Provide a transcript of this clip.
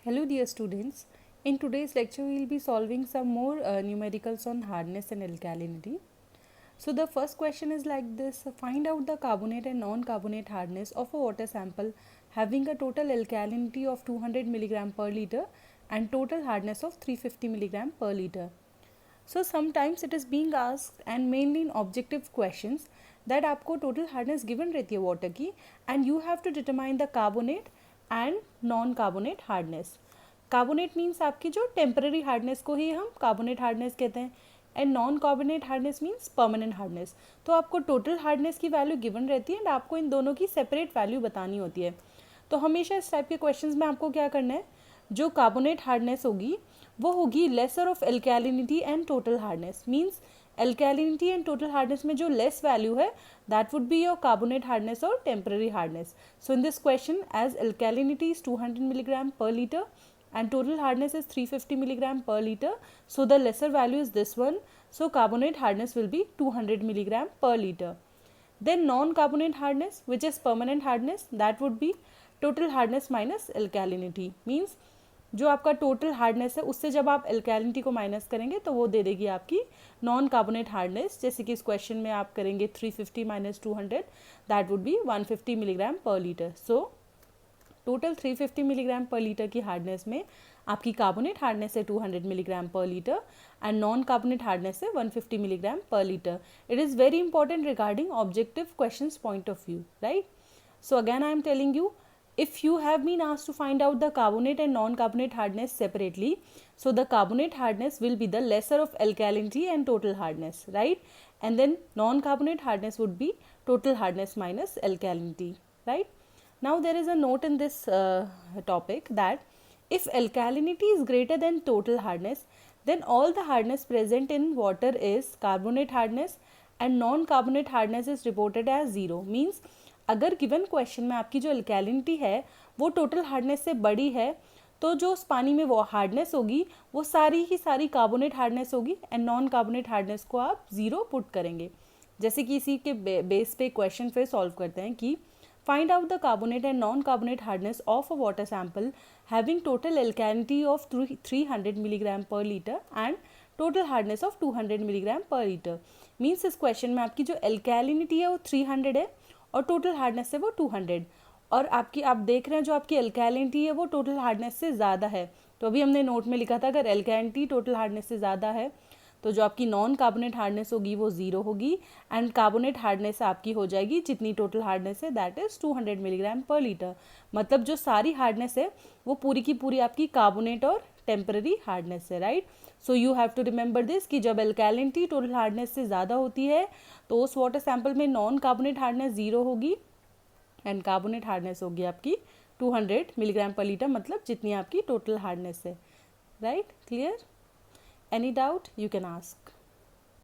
Hello dear students, in today's lecture we will be solving some more numericals on hardness and alkalinity. So the first question is like this: find out the carbonate and non-carbonate hardness of a water sample having a total alkalinity of 200 mg per liter and total hardness of 350 mg per liter. So sometimes it is being asked and mainly in objective questions that आपको total hardness given रहती है water की and you have to determine the carbonate and non-carbonate hardness. Carbonate means आपकी जो temporary hardness को ही हम carbonate hardness कहते हैं and non-carbonate hardness means permanent hardness. तो आपको total hardness की value given रहती है and आपको इन दोनों की separate value बतानी होती है. तो हमेशा इस टाइप के क्वेश्चंस में आपको क्या करना है, जो कार्बोनेट हार्डनेस होगी वो होगी lesser of alkalinity and total hardness. Means alkalinity and total hardness में जो लेस वैल्यू है that would be your carbonate hardness और temporary hardness. So in this question as alkalinity is 200 milligram per litre and total hardness is 350 milligram per liter, so the lesser value is this one, so carbonate hardness will be 200 milligram per liter. Then non-carbonate hardness, which is permanent hardness, that would be total hardness minus alkalinity. Means जो आपका total hardness है उससे जब आप एल्कैलिनिटी को minus करेंगे तो वो दे देगी आपकी नॉन कार्बोनेट हार्डनेस. जैसे कि इस क्वेश्चन में आप करेंगे 350 minus 200 that would B 150 milligram per litre. So total 350 milligram per litre की हार्डनेस में आपकी कार्बोनेट हार्डनेस है 200 milligram per litre and non carbonate hardness है 150 milligram per litre. It is very important regarding objective questions point of view, right? So again I am telling you, if you have been asked to find out the carbonate and non-carbonate hardness separately, so the carbonate hardness will be the lesser of alkalinity and total hardness, right? And then non-carbonate hardness would be total hardness minus alkalinity, right? Now there is a note in this topic that if alkalinity is greater than total hardness, then all the hardness present in water is carbonate hardness and non-carbonate hardness is reported as zero. Means अगर given question में आपकी जो अल्कैलिनिटी है वो total hardness से बड़ी है तो जो उस पानी में वो हार्डनेस होगी वो सारी की सारी कार्बोनेट हार्डनेस होगी एंड नॉन कार्बोनेट हार्डनेस को आप ज़ीरो पुट करेंगे. जैसे कि इसी के बेस पे क्वेश्चन फिर सॉल्व करते हैं कि find out the carbonate and non carbonate hardness of a water sample having total alkalinity of 300 milligram per litre and total hardness of 200 milligram per litre. Means इस क्वेश्चन में आपकी जो एल्कैलिनिटी है वो 300 है और टोटल हार्डनेस है वो 200 और आपकी आप देख रहे हैं जो आपकी एल्कैलिनिटी है वो टोटल हार्डनेस से ज़्यादा है. तो अभी हमने नोट में लिखा था अगर एल्कैलिनिटी टोटल हार्डनेस से ज़्यादा है तो जो आपकी नॉन कार्बोनेट हार्डनेस होगी वो ज़ीरो होगी एंड कार्बोनेट हार्डनेस आपकी हो जाएगी जितनी टोटल हार्डनेस है that is 200 milligram per litre. मतलब जो सारी हार्डनेस है वो पूरी की पूरी आपकी कार्बोनेट और टेम्पररी हार्डनेस है, right? So you have to remember this कि जब एल्कैलिनिटी टोटल हार्डनेस से ज़्यादा होती है तो उस वाटर सैंपल में नॉन कार्बोनेट हार्डनेस ज़ीरो होगी एंड कार्बोनेट हार्डनेस होगी आपकी 200 मिलीग्राम पर लीटर, मतलब जितनी आपकी टोटल हार्डनेस है, right? Clear? Any doubt you can ask.